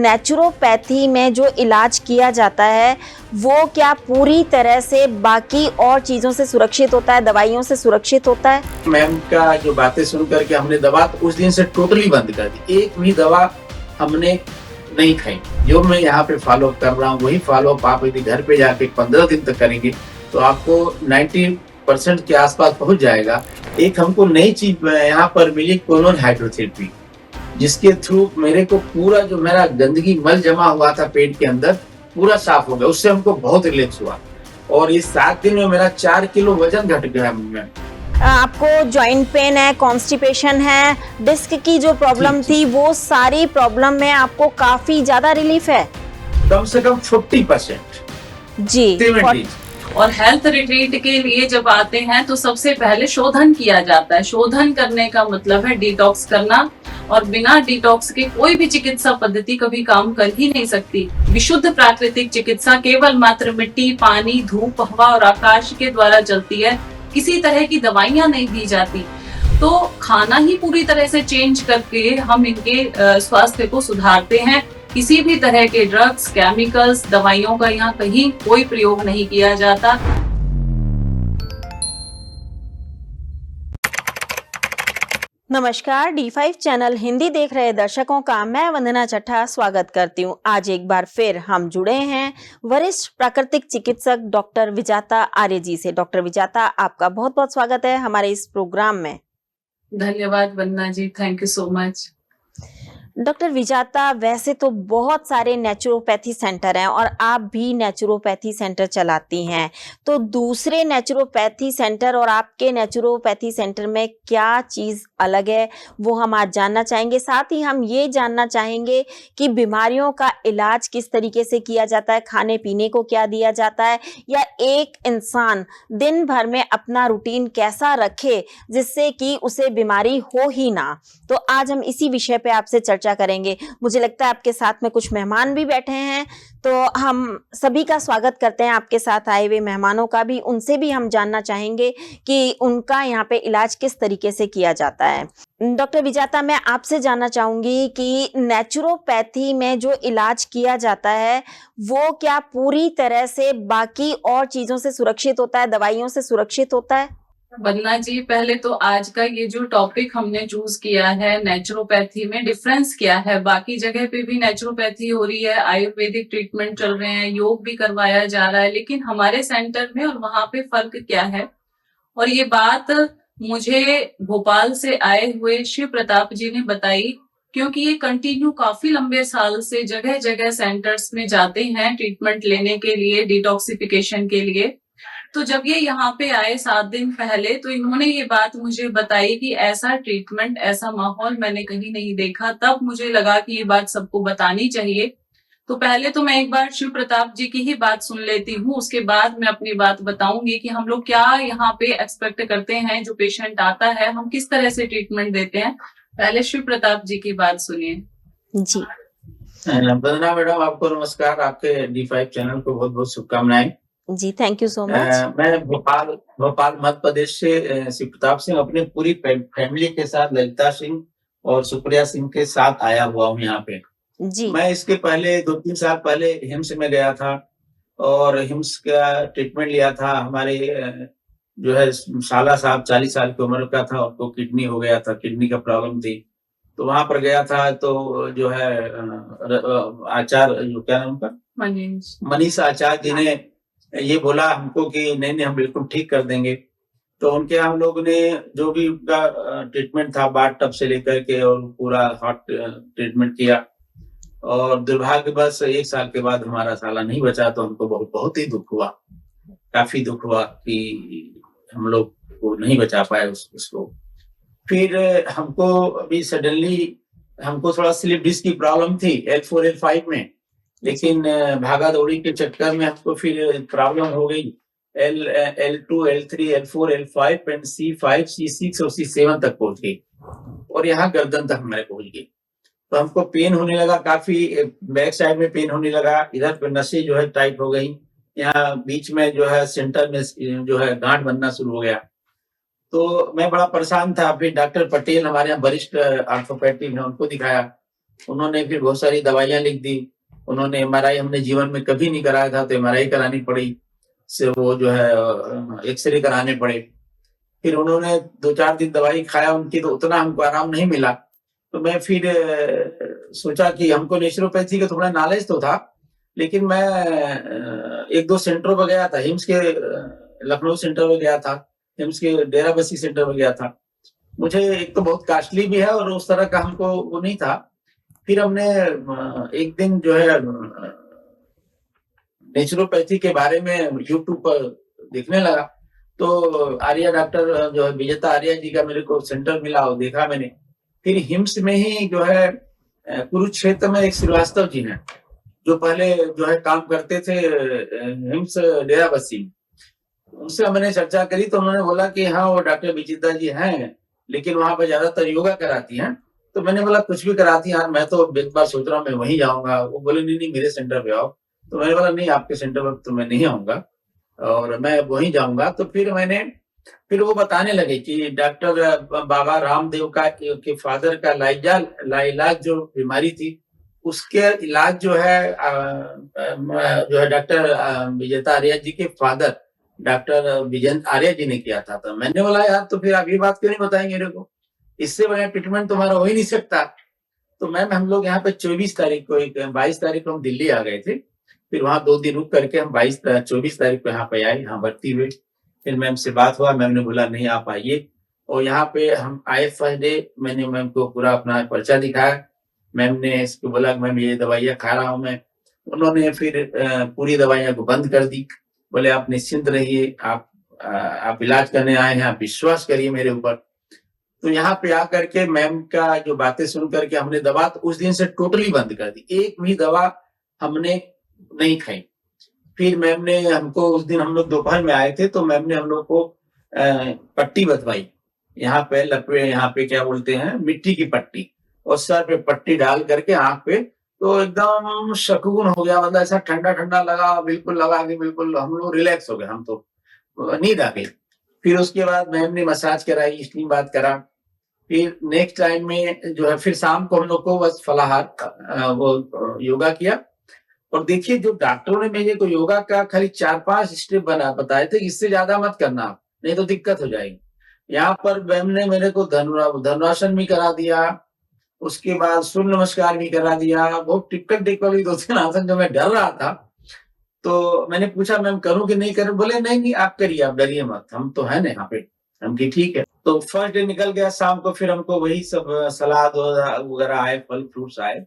Naturopathy में जो इलाज किया जाता है वो क्या पूरी तरह से बाकी और चीज़ों से सुरक्षित होता है, दवाइयों से सुरक्षित होता है? मैम का जो बातें सुन करके हमने दवा तो उस दिन से टोटली बंद कर दी। एक भी दवा हमने नहीं खाई। जो मैं यहाँ पे फॉलो कर रहा हूँ वही फॉलो आप यदि घर पे जाके 15 दिन तक करेंगे तो आपको 90% के आसपास पहुंच जाएगा। एक हमको नई चीज यहाँ पर मिली, कोलोन हाइड्रोथेरेपी, जिसके थ्रू मेरे को पूरा जो मेरा गंदगी मल जमा हुआ था पेट के अंदर पूरा साफ हो गया। उससे हमको बहुत रिलैक्स हुआ और इस 7 दिन में मेरा 4 किलो वजन घट गया। मैम आपको जॉइंट पेन है, कॉन्स्टिपेशन है, डिस्क की जो प्रॉब्लम थी वो सारी प्रॉब्लम में आपको काफी ज्यादा रिलीफ है? कम से कम 40%। जी। और हेल्थ रिट्रीट के लिए जब आते हैं तो सबसे पहले शोधन किया जाता है। शोधन करने का मतलब है डिटॉक्स करना, और बिना डिटॉक्स के कोई भी चिकित्सा पद्धति कभी काम कर ही नहीं सकती। विशुद्ध प्राकृतिक चिकित्सा केवल मात्र मिट्टी, पानी, धूप, हवा और आकाश के द्वारा चलती है। किसी तरह की दवाइयां नहीं दी जाती। तो खाना ही पूरी तरह से चेंज करके हम इनके स्वास्थ्य को सुधारते हैं। किसी भी तरह के ड्रग्स, केमिकल्स, दवाइयों का यहाँ कहीं कोई प्रयोग नहीं किया जाता। नमस्कार, D5 चैनल हिंदी देख रहे दर्शकों का मैं वंदना चट्टा स्वागत करती हूँ। आज एक बार फिर हम जुड़े हैं वरिष्ठ प्राकृतिक चिकित्सक डॉक्टर विजाता आर्य जी से। डॉक्टर विजाता, आपका बहुत बहुत स्वागत है हमारे इस प्रोग्राम में। धन्यवाद Vandana ji, thank you so much. Doctor Vijata, वैसे तो बहुत सारे नेचुरोपैथी सेंटर हैं और आप भी नेचुरोपैथी सेंटर चलाती हैं, तो दूसरे नेचुरोपैथी सेंटर और आपके नेचुरोपैथी सेंटर में क्या चीज़ अलग है वो हम आज जानना चाहेंगे। साथ ही हम ये जानना चाहेंगे कि बीमारियों का इलाज किस तरीके से किया जाता है, खाने पीने को क्या दिया जाता है, या एक इंसान दिन भर में अपना रूटीन कैसा रखे जिससे कि उसे बीमारी हो ही ना। तो आज हम इसी विषय पे आपसे चर्चा करेंगे। मुझे लगता है आपके साथ में कुछ मेहमान भी बैठे हैं, तो हम सभी का स्वागत करते हैं, आपके साथ आए हुए मेहमानों का भी। उनसे भी हम जानना चाहेंगे कि उनका यहाँ पे इलाज किस तरीके से किया जाता है। डॉक्टर विजाता, मैं आपसे जानना चाहूंगी कि नेचुरोपैथी में जो इलाज किया जाता है वो क्या पूरी तरह से बाकी और चीजों से सुरक्षित होता है, दवाइयों से सुरक्षित होता है? वंदना जी, पहले तो आज का ये जो टॉपिक हमने चूज किया है, नेचुरोपैथी में डिफरेंस क्या है। बाकी जगह पे भी नेचुरोपैथी हो रही है, आयुर्वेदिक ट्रीटमेंट चल रहे हैं, योग भी करवाया जा रहा है, लेकिन हमारे सेंटर में और वहां पे फर्क क्या है। और ये बात मुझे भोपाल से आए हुए शिव प्रताप जी ने बताई, क्योंकि ये कंटिन्यू काफी लंबे साल से जगह जगह सेंटर्स में जाते हैं ट्रीटमेंट लेने के लिए, डिटॉक्सिफिकेशन के लिए। तो जब ये यहाँ पे आए 7 दिन पहले, तो इन्होंने ये बात मुझे बताई कि ऐसा ट्रीटमेंट, ऐसा माहौल मैंने कहीं नहीं देखा। तब मुझे लगा कि ये बात सबको बतानी चाहिए। तो पहले तो मैं एक बार शिव प्रताप जी की ही बात सुन लेती हूँ, उसके बाद मैं अपनी बात बताऊंगी कि हम लोग क्या यहाँ पे एक्सपेक्ट करते हैं। जो पेशेंट आता है हम किस तरह से ट्रीटमेंट देते हैं। पहले शिव प्रताप जी की बात सुनिए। जी वंदना मैडम, आपको नमस्कार। आपके D5 चैनल को बहुत बहुत शुभकामनाएं। जी, थैंक यू सो मच। मैं भोपाल मध्य प्रदेश से शिव प्रताप सिंह अपनी पूरी फैमिली के साथ, ललिता सिंह और सुप्रिया सिंह के साथ आया हुआ हूँ यहाँ पे। जी। मैं इसके पहले 2-3 साल पहले हिम्स में गया था और हिम्स का ट्रीटमेंट लिया था। हमारे जो है साला साहब 40 साल की उम्र का था, उनको किडनी हो गया था, किडनी का प्रॉब्लम थी। तो वहां पर गया था, तो जो है आचार्य, जो क्या नाम उनका, मनीष आचार्य जी ने ये बोला हमको कि नहीं नहीं, हम बिल्कुल ठीक कर देंगे। तो उनके हम लोग ने जो भी उनका ट्रीटमेंट था, बाथ टब से लेकर के और पूरा हॉट ट्रीटमेंट किया। और दुर्भाग्यवश 1 साल के बाद हमारा साला नहीं बचा, तो हमको बहुत बहुत ही दुख हुआ, काफी दुख हुआ कि हम लोग को नहीं बचा पाए उसको। फिर हमको अभी सडनली हमको थोड़ा स्लिप डिस्क की प्रॉब्लम थी L4 L5 में, लेकिन भागा दौड़ी के चक्कर में हमको फिर प्रॉब्लम हो गई L2 L3 L4 L5 and C5 C6 और C7 तक पहुंच गई, और यहाँ गर्दन तक हमारे पहुंच गई। तो हमको पेन होने लगा, काफी बैक साइड में पेन होने लगा, इधर पे नसें जो है टाइट हो गई, यहाँ बीच में जो है सेंटर में जो है गांठ बनना शुरू हो गया। तो मैं बड़ा परेशान था। फिर डॉक्टर पटेल हमारे यहाँ वरिष्ठ ऑर्थोपेडिक है, उनको दिखाया। उन्होंने फिर बहुत सारी दवाइयाँ लिख दी। उन्होंने एमआरआई हमने जीवन में कभी नहीं कराया था, तो एमआरआई करानी पड़ी। से वो जो है एक्सरे कराने पड़े। फिर उन्होंने 2-4 दिन दवाई खाया उनकी, तो उतना हमको आराम नहीं मिला। तो मैं फिर सोचा कि हमको नेचुरोपैथी का थोड़ा नॉलेज तो था, लेकिन मैं 1-2 सेंटरों पे गया था। हिम्स के लखनऊ सेंटर में गया था, हिम्स के डेराबस्सी सेंटर में गया था। मुझे एक तो बहुत कॉस्टली भी है और उस तरह का हमको वो नहीं था। फिर हमने एक दिन जो है नेचुरोपैथी के बारे में यूट्यूब पर देखने लगा, तो आर्या डॉक्टर जो है विजेता आर्या जी का मेरे को सेंटर मिला, वो देखा मैंने। फिर हिम्स में ही जो है कुरुक्षेत्र में एक श्रीवास्तव जी हैं, जो पहले जो है काम करते थे हिम्स डेराबस्सी में। उनसे मैंने चर्चा करी, तो उन्होंने बोला कि हाँ, वो डॉक्टर विजेता जी हैं, लेकिन वहाँ पे ज्यादातर योगा कराती हैं। तो मैंने बोला कुछ भी कराती हैं यार, मैं तो एक बार सोच रहा हूँ मैं वहीं जाऊंगा। वो बोले नहीं मेरे सेंटर पे आओ। तो मैंने बोला नहीं, आपके सेंटर पर तो मैं नहीं आऊंगा और मैं वहीं जाऊंगा। तो फिर वो बताने लगे कि डॉक्टर बाबा रामदेव के फादर का लाइलाज जो बीमारी थी, उसके इलाज जो है डॉक्टर विजेता आर्या जी के फादर डॉक्टर विजेंद्र आर्या जी ने किया था। तो मैंने बोला यार, तो फिर आप ये बात क्यों नहीं बताएंगे मेरे को? इससे बड़ा ट्रीटमेंट तुम्हारा हो ही नहीं सकता। तो मैम हम लोग यहाँ पे 22 तारीख को 22 तारीख को हम दिल्ली आ गए थे। फिर वहाँ 2 दिन रुक करके हम 24 तारीख को यहाँ पे आए, यहाँ भर्ती हुए। फिर मैम से बात हुआ, मैम ने बोला नहीं आप आइए। और यहाँ पे हम आए फर्स्ट डे, मैंने मैम को पूरा अपना पर्चा दिखाया। मैम ने इसको बोला मैम ये दवाइयाँ खा रहा हूँ मैं। उन्होंने फिर पूरी दवाइयाँ को बंद कर दी। बोले आप निश्चिंत रहिए, आप इलाज करने आए हैं, आप विश्वास करिए मेरे ऊपर। तो यहाँ पे आकर के मैम का जो बातें सुन करके हमने दवा तो उस दिन से टोटली बंद कर दी, एक भी दवा हमने नहीं खाई। फिर मैम ने हमको, उस दिन हम लोग दोपहर में आए थे, तो मैम ने हम लोग को पट्टी बंधवाई। यहाँ पे लपे, यहाँ पे क्या बोलते हैं, मिट्टी की पट्टी, और सर पे पट्टी डाल करके आंख पे, तो एकदम सुकून हो गया। मतलब ऐसा ठंडा ठंडा लगा, बिल्कुल लगा कि बिल्कुल हम लोग रिलैक्स हो गए, हम तो नींद आ गई। फिर उसके बाद मैम ने मसाज कराई, स्टीम बात करा। फिर नेक्स्ट टाइम में जो है फिर शाम को हम लोग को बस फलाहार वो योगा किया। और देखिए जो डॉक्टरों ने मेरे को योगा का खाली 4-5 स्टेप बताए थे, इससे ज्यादा मत करना आप, नहीं तो दिक्कत हो जाएगी। यहाँ पर मैम ने मेरे को धनुरासन भी करा दिया, उसके बाद सूर्य नमस्कार भी करा दिया। बहुत टिपिकल 2-3 आसन जो मैं डर रहा था। तो मैंने पूछा मैम करूं कि नहीं करूं? बोले नहीं आप करिए, आप डरिए मत, हम तो है ना यहाँ पे। हम की ठीक है। तो फर्स्ट डे निकल गया, शाम को फिर हमको वही सब सलाद वगैरह आए, फल फ्रूट्स आए,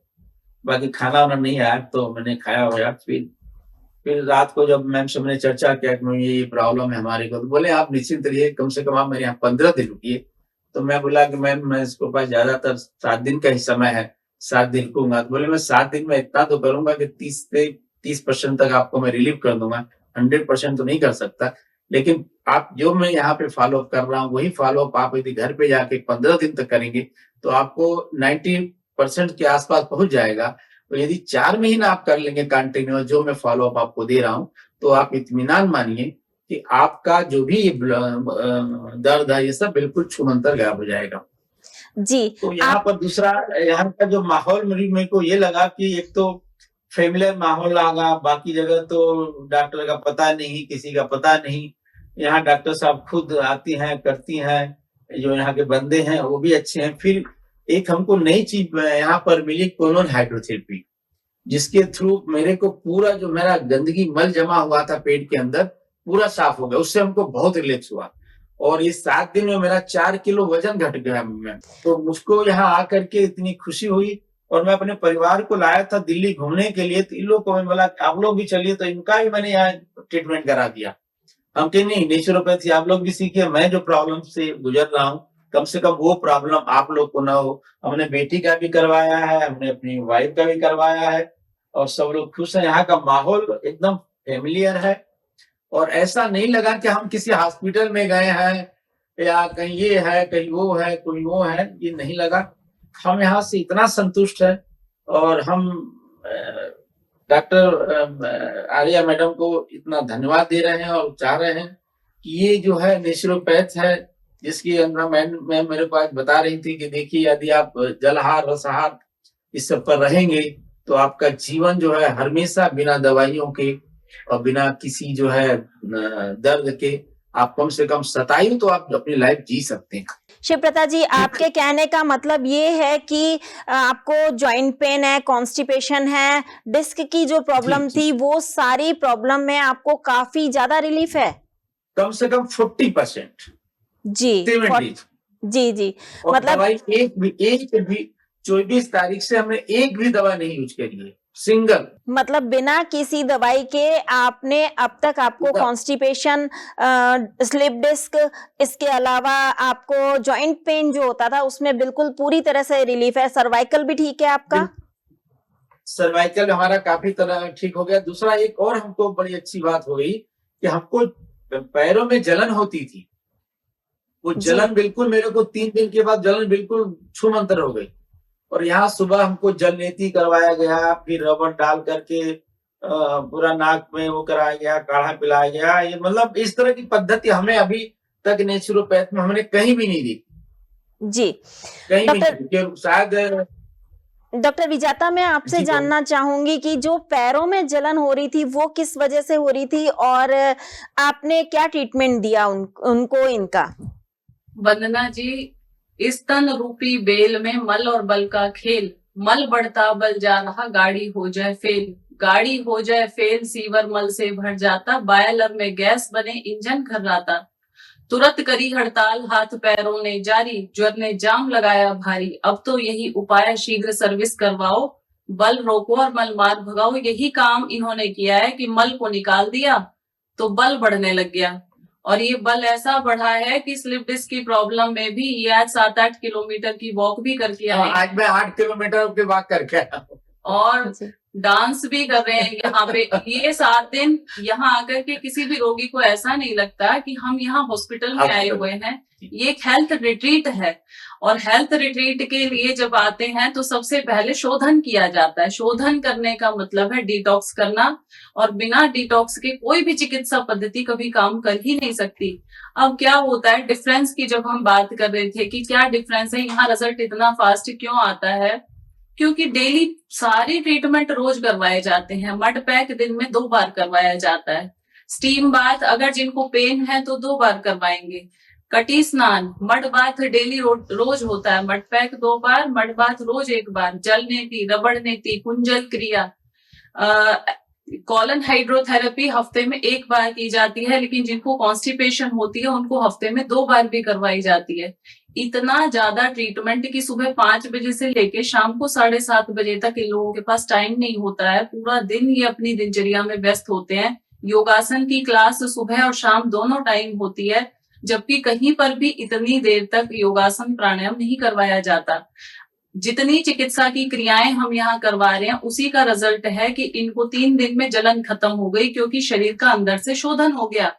बाकी खाना वाना नहीं आया। तो मैंने खाया होया। फिर रात को जब मैम से मैंने चर्चा किया कि ये प्रॉब्लम है हमारे को, तो बोले आप निश्चिंत रहिए, कम से कम आप मेरे यहाँ 15 दिन रुकिए। तो मैं बोला कि मैम मैं इसके पास ज्यादातर 7 दिन का ही समय है, 7 दिन रुकूंगा। तो बोले मैं 7 दिन में इतना तो करूंगा कि 30% तक आपको मैं रिलीव कर दूंगा, 100% तो नहीं कर सकता, लेकिन आप जो मैं यहाँ पे फॉलो अप कर रहा हूँ वही फॉलो अप आप यदि घर पे जाके 15 दिन तक करेंगे तो आपको 90% के आसपास पहुंच जाएगा। तो यदि 4 महीना आप कर लेंगे कंटिन्यू जो मैं फॉलो अप आपको दे रहा हूँ, तो आप इत्मीनान मानिए कि आपका जो भी दर्द है ये सब बिल्कुल छूमंतर गायब हो जाएगा। जी। तो यहाँ पर दूसरा, यहाँ का जो माहौल मेरे को ये लगा कि एक तो फेमिलियर माहौल लगा, बाकी जगह तो डॉक्टर का पता नहीं, किसी का पता नहीं। यहाँ डॉक्टर साहब खुद आती हैं, करती हैं, जो यहाँ के बंदे हैं वो भी अच्छे हैं। फिर एक हमको नई चीज यहाँ पर मिली, कोलोन हाइड्रोथेरेपी, जिसके थ्रू मेरे को पूरा जो मेरा गंदगी मल जमा हुआ था पेट के अंदर पूरा साफ हो गया। उससे हमको बहुत रिलैक्स हुआ और ये 7 दिन में मेरा 4 किलो वजन घट गया। मैं तो मुझको यहाँ आकर के इतनी खुशी हुई और मैं अपने परिवार को लाया था दिल्ली घूमने के लिए। तो इन लोग को मैं बोला आप लोग भी चलिए, तो इनका भी मैंने यहाँ ट्रीटमेंट करा दिया। हम कहे नहीं, नेचुरोपैथी आप लोग भी सीखिए, मैं जो प्रॉब्लम से गुजर रहा हूँ कम से कम वो प्रॉब्लम आप लोग को ना हो। हमने बेटी का भी करवाया है, हमने अपनी वाइफ का भी करवाया है और सब लोग खुश हैं। यहाँ का माहौल एकदम फेमिलियर है और ऐसा नहीं लगा कि हम किसी हॉस्पिटल में गए हैं या कहीं ये है, कहीं वो है, कोई वो है, ये नहीं लगा। हम यहाँ से इतना संतुष्ट है और हम डॉक्टर आर्या मैडम को इतना धन्यवाद दे रहे हैं और चाह रहे हैं कि ये जो है नेचुरोपैथ है, जिसकी अंदर मैम मेरे को आज बता रही थी कि देखिए यदि आप जलहार रसहार इस सब पर रहेंगे तो आपका जीवन जो है हमेशा बिना दवाइयों के और बिना किसी जो है दर्द के आप कम से कम 27 तो आप अपनी लाइफ जी सकते हैं। शिवप्रताप जी, आपके कहने का मतलब ये है कि आपको जॉइंट पेन है, कॉन्स्टिपेशन है, डिस्क की जो प्रॉब्लम जी। थी वो सारी प्रॉब्लम में आपको काफी ज्यादा रिलीफ है। कम से कम 40%, जी 70। जी जी, और मतलब दवाई एक भी 24 तारीख से हमने एक भी दवा नहीं यूज करी है, सिंगल। मतलब बिना किसी दवाई के आपने अब तक आपको कॉन्स्टिपेशन, स्लिप डिस्क, इसके अलावा आपको जॉइंट पेन जो होता था उसमें बिल्कुल पूरी तरह से रिलीफ है। सर्वाइकल भी ठीक है आपका? सर्वाइकल हमारा काफी तरह ठीक हो गया। दूसरा एक और हमको बड़ी अच्छी बात हो गई कि हमको पैरों में जलन होती थी, वो जलन बिल्कुल मेरे को 3 दिन के बाद जलन बिल्कुल छूमंतर हो गई। और यहाँ सुबह हमको जलनेती करवाया गया, फिर रबड़ डाल करके पूरा नाक में वो कराया गया, काढ़ा पिलाया गया। ये मतलब इस तरह की पद्धति हमें अभी तक नेचुरोपैथ में हमने कहीं भी नहीं दी जी। कहीं भी नहीं, शायद। डॉक्टर विजाता, मैं आपसे जानना चाहूंगी कि जो पैरों में जलन हो रही थी वो किस वजह से हो रही थी और आपने क्या ट्रीटमेंट दिया उनको इनका? वंदना जी, इस तन रूपी बेल में मल और बल का खेल, मल बढ़ता बल जा रहा, गाड़ी हो जाए फेल, गाड़ी हो जाए फेल, सीवर मल से भर जाता, बायलर में गैस बने इंजन खर्राता, तुरंत करी हड़ताल हाथ पैरों ने जारी, ज्वर ने जाम लगाया भारी, अब तो यही उपाय शीघ्र सर्विस करवाओ, बल रोको और मल मार भगाओ। यही काम इन्होंने किया है कि मल को निकाल दिया तो बल बढ़ने लग गया, और ये बल ऐसा बढ़ा है कि स्लिप डिस्क की प्रॉब्लम में भी ये आज 7-8 किलोमीटर की वॉक भी करके आए। आज मैं 8 किलोमीटर की वॉक करके आया और डांस भी कर रहे हैं यहाँ पे। ये 7 दिन यहाँ आकर के किसी भी रोगी को ऐसा नहीं लगता कि हम यहाँ हॉस्पिटल में आए हुए हैं। ये एक हेल्थ रिट्रीट है, और हेल्थ रिट्रीट के लिए जब आते हैं तो सबसे पहले शोधन किया जाता है। शोधन करने का मतलब है डिटॉक्स करना, और बिना डिटॉक्स के कोई भी चिकित्सा पद्धति कभी काम कर ही नहीं सकती। अब क्या होता है, डिफरेंस की जब हम बात कर रहे थे कि क्या डिफरेंस है, यहाँ रिजल्ट इतना फास्ट क्यों आता है, क्योंकि डेली सारे ट्रीटमेंट रोज करवाए जाते हैं। मड पैक दिन में 2 बार करवाया जाता है। स्टीम बाथ अगर जिनको पेन है तो 2 बार करवाएंगे। कटी स्नान, मड बाथ डेली रोज होता है, मड पैक 2 बार, मड बाथ रोज 1 बार, जल नेती, रबड़ नेती, कुंजल क्रिया, कॉलन हाइड्रोथेरेपी हफ्ते में 1 बार की जाती है, लेकिन जिनको कॉन्स्टिपेशन होती है उनको हफ्ते में 2 बार भी करवाई जाती है। इतना ज्यादा ट्रीटमेंट कि सुबह 5 बजे से लेके शाम को 7:30 बजे तक इन लोगों के पास टाइम नहीं होता है। पूरा दिन ये अपनी दिनचर्या में व्यस्त होते हैं। योगासन की क्लास सुबह और शाम दोनों टाइम होती है, जबकि कहीं पर भी इतनी देर तक योगासन प्राणायाम नहीं करवाया जाता। जितनी चिकित्सा की क्रियाएं हम यहाँ करवा रहे हैं उसी का रिजल्ट है कि इनको 3 दिन में जलन खत्म हो गई, क्योंकि शरीर का अंदर से शोधन हो गया,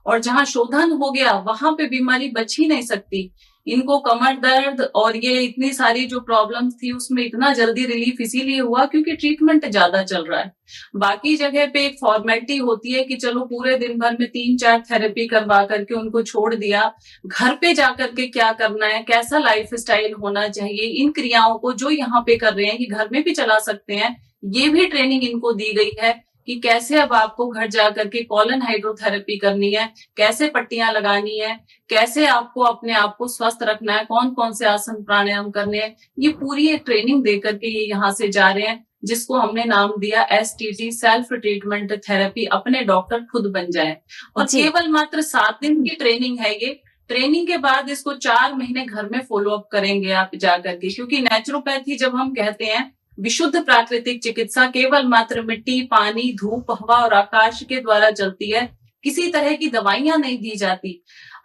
और जहां शोधन हो गया वहां पे बीमारी बच ही नहीं सकती। इनको कमर दर्द और ये इतनी सारी जो प्रॉब्लम्स थी उसमें इतना जल्दी रिलीफ इसीलिए हुआ क्योंकि ट्रीटमेंट ज्यादा चल रहा है। बाकी जगह पे एक फॉर्मेलिटी होती है कि चलो पूरे दिन भर में 3-4 थेरेपी करवा करके उनको छोड़ दिया, घर पे जाकर के क्या करना है, कैसा लाइफ स्टाइल होना चाहिए, इन क्रियाओं को जो यहाँ पे कर रहे हैं कि घर में भी चला सकते हैं, ये भी ट्रेनिंग इनको दी गई है कि कैसे अब आपको घर जाकर के कॉलन हाइड्रोथेरेपी करनी है, कैसे पट्टियां लगानी है, कैसे आपको अपने आप को स्वस्थ रखना है, कौन कौन से आसन प्राणायाम करने हैं। ये पूरी एक ट्रेनिंग दे करके ये यहाँ से जा रहे हैं, जिसको हमने नाम दिया STT, सेल्फ ट्रीटमेंट थेरेपी। अपने डॉक्टर खुद बन जाए, और केवल मात्र 7 दिन की ट्रेनिंग है ये। ट्रेनिंग के बाद इसको 4 महीने घर में फॉलो अप करेंगे आप जाकर के, क्योंकि नेचुरोपैथी जब हम कहते हैं विशुद्ध प्राकृतिक चिकित्सा, केवल मात्र मिट्टी, पानी, धूप, हवा और आकाश के द्वारा चलती है। किसी तरह की दवाइयां नहीं दी जाती।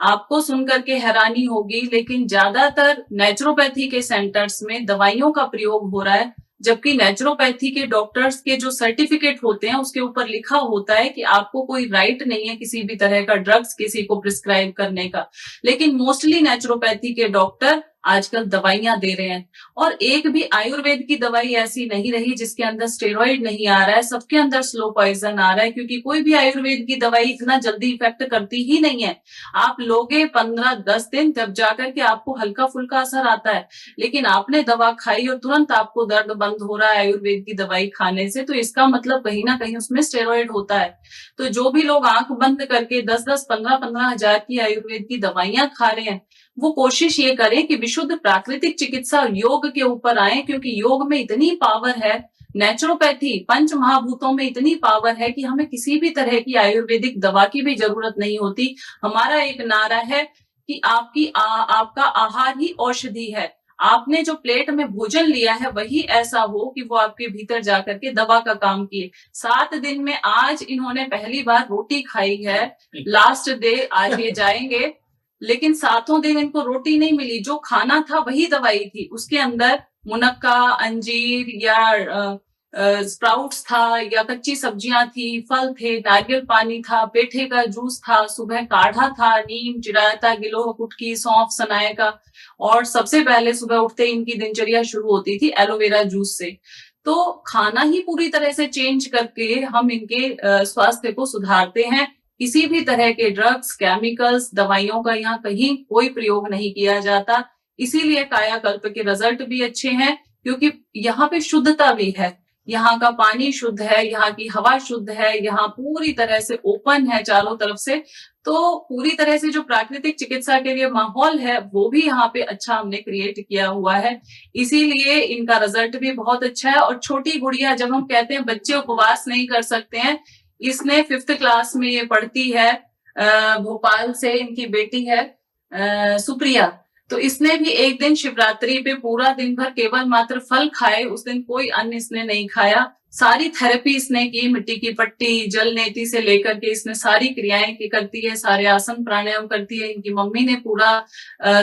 आपको सुनकर के हैरानी होगी, लेकिन ज्यादातर नेचुरोपैथी के सेंटर्स में दवाइयों का प्रयोग हो रहा है, जबकि नेचुरोपैथी के डॉक्टर्स के जो सर्टिफिकेट होते हैं उसके ऊपर लिखा होता है कि आपको कोई राइट नहीं है किसी भी तरह का ड्रग्स किसी को प्रिस्क्राइब करने का। लेकिन मोस्टली नेचुरोपैथी के डॉक्टर आजकल दवाइयां दे रहे हैं। और एक भी आयुर्वेद की दवाई ऐसी नहीं रही जिसके अंदर स्टेरॉइड नहीं आ रहा है, सबके अंदर स्लो पॉइजन आ रहा है, क्योंकि कोई भी आयुर्वेद की दवाई इतना जल्दी इफेक्ट करती ही नहीं है। आप लोगे 15-10 दिन, तब जाकर के आपको हल्का फुल्का असर आता है। लेकिन आपने दवा खाई और तुरंत आपको दर्द बंद हो रहा है आयुर्वेद की दवाई खाने से, तो इसका मतलब कहीं ना कहीं उसमें स्टेरॉइड होता है। तो जो भी लोग आंख बंद करके 10-10, 15-15 हजार की आयुर्वेद की दवाइयां खा रहे हैं, वो कोशिश ये करें कि विशुद्ध प्राकृतिक चिकित्सा और योग के ऊपर आए, क्योंकि योग में इतनी पावर है, नेचुरोपैथी पंच महाभूतों में इतनी पावर है कि हमें किसी भी तरह की आयुर्वेदिक दवा की भी जरूरत नहीं होती। हमारा एक नारा है कि आपका आहार ही औषधि है। आपने जो प्लेट में भोजन लिया है वही ऐसा हो कि वो आपके भीतर जाकर के दवा का काम किए। 7 दिन में आज इन्होंने पहली बार रोटी खाई है, लास्ट डे आज ये जाएंगे, लेकिन 7 दिन इनको रोटी नहीं मिली। जो खाना था वही दवाई थी, उसके अंदर मुनक्का, अंजीर या स्प्राउट्स था, या कच्ची सब्जियां थी, फल थे, नारियल पानी था, पेठे का जूस था, सुबह काढ़ा था, नीम, चिरायता, गिलोय, कुटकी, सौंफ, सनाए का, और सबसे पहले सुबह उठते ही इनकी दिनचर्या शुरू होती थी एलोवेरा जूस से। तो खाना ही पूरी तरह से चेंज करके हम इनके स्वास्थ्य को सुधारते हैं। किसी भी तरह के ड्रग्स, केमिकल्स, दवाइयों का यहाँ कहीं कोई प्रयोग नहीं किया जाता। इसीलिए कायाकल्प के रिजल्ट भी अच्छे हैं, क्योंकि यहाँ पे शुद्धता भी है। यहाँ का पानी शुद्ध है, यहाँ की हवा शुद्ध है, यहाँ पूरी तरह से ओपन है चारों तरफ से। तो पूरी तरह से जो प्राकृतिक चिकित्सा के लिए माहौल है वो भी यहाँ पे अच्छा हमने क्रिएट किया हुआ है, इसीलिए इनका रिजल्ट भी बहुत अच्छा है। और छोटी गुड़िया, जब हम कहते हैं बच्चे उपवास नहीं कर सकते हैं, इसने 5th क्लास में ये पढ़ती है, भोपाल से इनकी बेटी है सुप्रिया। तो इसने भी एक दिन शिवरात्रि पे पूरा दिन भर केवल मात्र फल खाए, उस दिन कोई अन्न इसने नहीं खाया। सारी थेरेपी इसने की, मिट्टी की पट्टी, जल नेति से लेकर के इसने सारी क्रियाएं की करती है, सारे आसन प्राणायाम करती है। इनकी मम्मी ने पूरा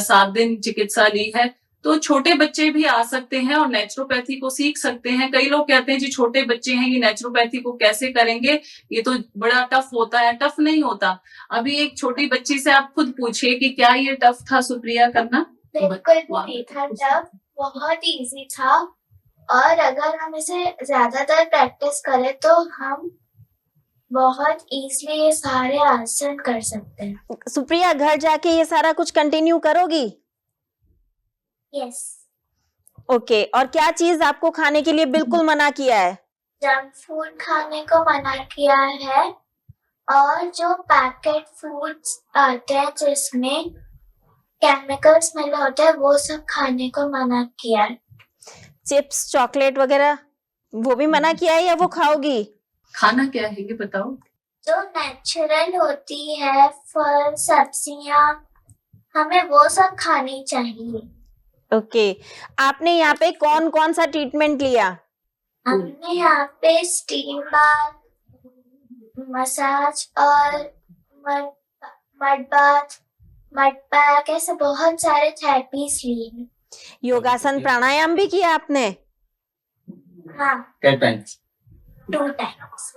7 दिन चिकित्सा ली है। तो छोटे बच्चे भी आ सकते हैं और नेचुरोपैथी को सीख सकते हैं। कई लोग कहते हैं जी छोटे बच्चे हैं, ये नेचुरोपैथी को कैसे करेंगे, ये तो बड़ा टफ होता है। टफ नहीं होता। अभी एक छोटी बच्ची से आप खुद पूछिए कि क्या ये टफ था सुप्रिया करना? बिल्कुल भी नहीं था टफ, बहुत इजी था। और अगर हम इसे ज्यादातर प्रैक्टिस करें तो हम बहुत इजीली ये सारे आसन कर सकते हैं। सुप्रिया, घर जाके ये सारा कुछ कंटिन्यू करोगी? यस। ओके, और क्या चीज आपको खाने के लिए बिल्कुल मना किया है? जंक फूड खाने को मना किया है, और जो पैकेट फूड्स आते हैं जिसमें केमिकल्स मिले होते हैं वो सब खाने को मना किया है। चिप्स, चॉकलेट वगैरह वो भी मना किया है या वो खाओगी? खाना क्या है ये बताओ। जो नेचुरल होती है, फल, सब्जियां, हमें वो सब खानी चाहिए। ओके, आपने यहाँ पे कौन कौन सा ट्रीटमेंट लिया? हमने यहाँ पे स्टीम बाथ, मसाज और मड बाथ, मड पैक, ऐसे बहुत सारे थेरेपीज लिए। योगासन, प्राणायाम भी किया आपने? हाँ, 10 टाइम्स। 2 टाइम्स।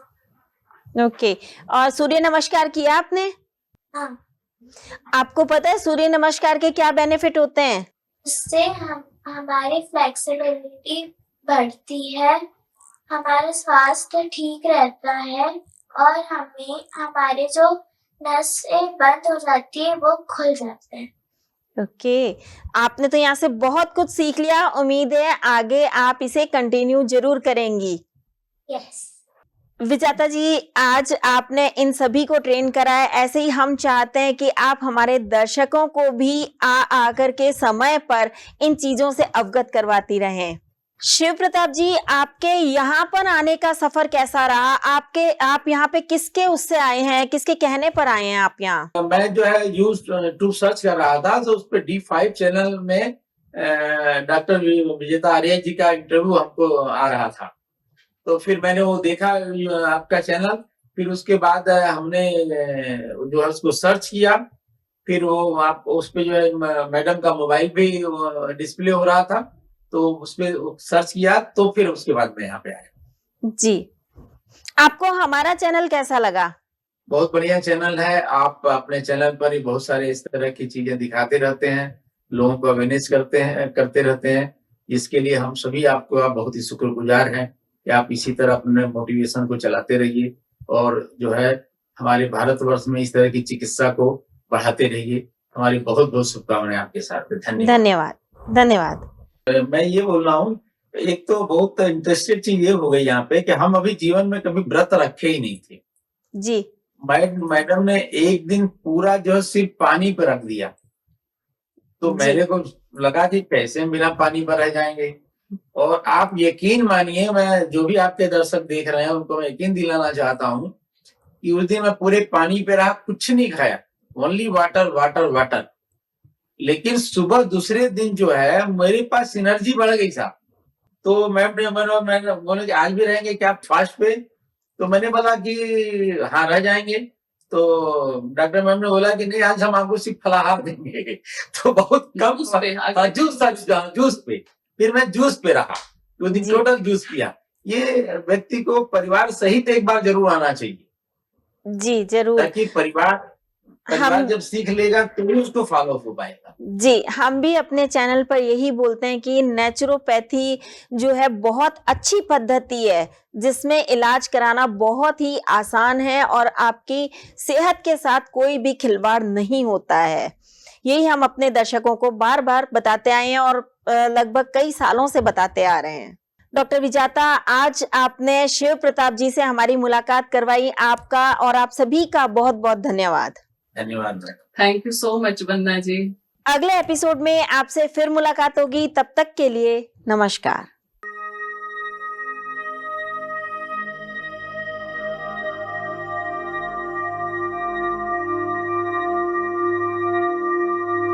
ओके, और सूर्य नमस्कार किया आपने? हाँ, आपको पता है सूर्य नमस्कार के क्या बेनिफिट होते हैं? इससे हमारी फ्लेक्सिबिलिटी बढ़ती है, हमारा स्वास्थ्य ठीक रहता है, और हमें हमारे जो नसें बंद हो जाती है वो खुल जाते हैं। ओके, आपने तो यहाँ से बहुत कुछ सीख लिया। उम्मीद है आगे आप इसे कंटिन्यू जरूर करेंगी। यस। विजेता जी, आज आपने इन सभी को ट्रेन करा है। ऐसे ही हम चाहते हैं कि आप हमारे दर्शकों को भी आकर के समय पर इन चीजों से अवगत करवाती रहें। शिव प्रताप जी, आपके यहाँ पर आने का सफर कैसा रहा? आप यहाँ पे किसके उससे आए हैं, किसके कहने पर आए हैं आप यहाँ? मैं जो है यूट्यूब सर्च कर रहा था, तो उस पर D5 चैनल में डॉक्टर विजेता आर्य जी का इंटरव्यू हमको आ रहा था। तो फिर मैंने वो देखा आपका चैनल, फिर उसके बाद हमने जो है उसको सर्च किया। फिर वो आप उस पे जो है मैडम का मोबाइल भी डिस्प्ले हो रहा था, तो उस पे सर्च किया, तो फिर उसके बाद मैं यहाँ पे आया। जी, आपको हमारा चैनल कैसा लगा? बहुत बढ़िया चैनल है। आप अपने चैनल पर ही बहुत सारे इस तरह की चीजें दिखाते रहते हैं, लोगों को अवेयरनेस करते रहते हैं। इसके लिए हम सभी आपको बहुत ही शुक्रगुजार हैं कि आप इसी तरह अपने मोटिवेशन को चलाते रहिए और जो है हमारे भारतवर्ष में इस तरह की चिकित्सा को बढ़ाते रहिए। हमारी बहुत बहुत शुभकामनाएं आपके साथ है। धन्यवाद। धन्यवाद। धन्यवाद। मैं ये बोल रहा हूँ, एक तो बहुत इंटरेस्टेड चीज ये हो गई यहाँ पे कि हम अभी जीवन में कभी व्रत रखे ही नहीं थे। जी। मैडम ने एक दिन पूरा जो है सिर्फ पानी पे रख दिया, तो जी। मेरे को लगा कि कैसे हम बिना पानी पर रह जाएंगे। और आप यकीन मानिए, मैं जो भी आपके दर्शक देख रहे हैं उनको मैं यकीन दिलाना चाहता हूँ कि उस दिन मैं पूरे पानी पे रहा, कुछ नहीं खाया, ओनली वाटर वाटर वाटर। लेकिन सुबह दूसरे दिन जो है मेरे पास एनर्जी बढ़ गई साहब। तो मैंने बोले कि आज भी रहेंगे क्या आप फास्ट पे? तो मैंने बोला कि हाँ रह जाएंगे। तो डॉक्टर मैम ने बोला कि नहीं, आज हम आपको सिर्फ फलाहार देंगे। तो बहुत कम जूस पे, जूस पे, फिर मैं जूस पे रहा, तो दिन जी। टोटल जूस पिया। ये व्यक्ति को परिवार सहित एक बार जरूर आना चाहिए, जी जरूर। ताकि परिवार जब सीख लेगा तो भी उसको फॉलो हो पाएगा। जी, हम भी अपने चैनल पर यही बोलते हैं कि नेचुरोपैथी जो है बहुत अच्छी पद्धति है, जिसमें इलाज कराना बहुत ही आसान है और आपकी सेहत के साथ कोई भी खिलवाड़ नहीं होता है। यही हम अपने दर्शकों को बार-बार बताते आए हैं और लगभग कई सालों से बताते आ रहे हैं। डॉक्टर विजाता, आज आपने शिव प्रताप जी से हमारी मुलाकात करवाई। आपका और आप सभी का बहुत-बहुत धन्यवाद। धन्यवाद madam. Thank you so much Vandana ji. अगले एपिसोड में आपसे फिर मुलाकात होगी, तब तक के लिए नमस्कार।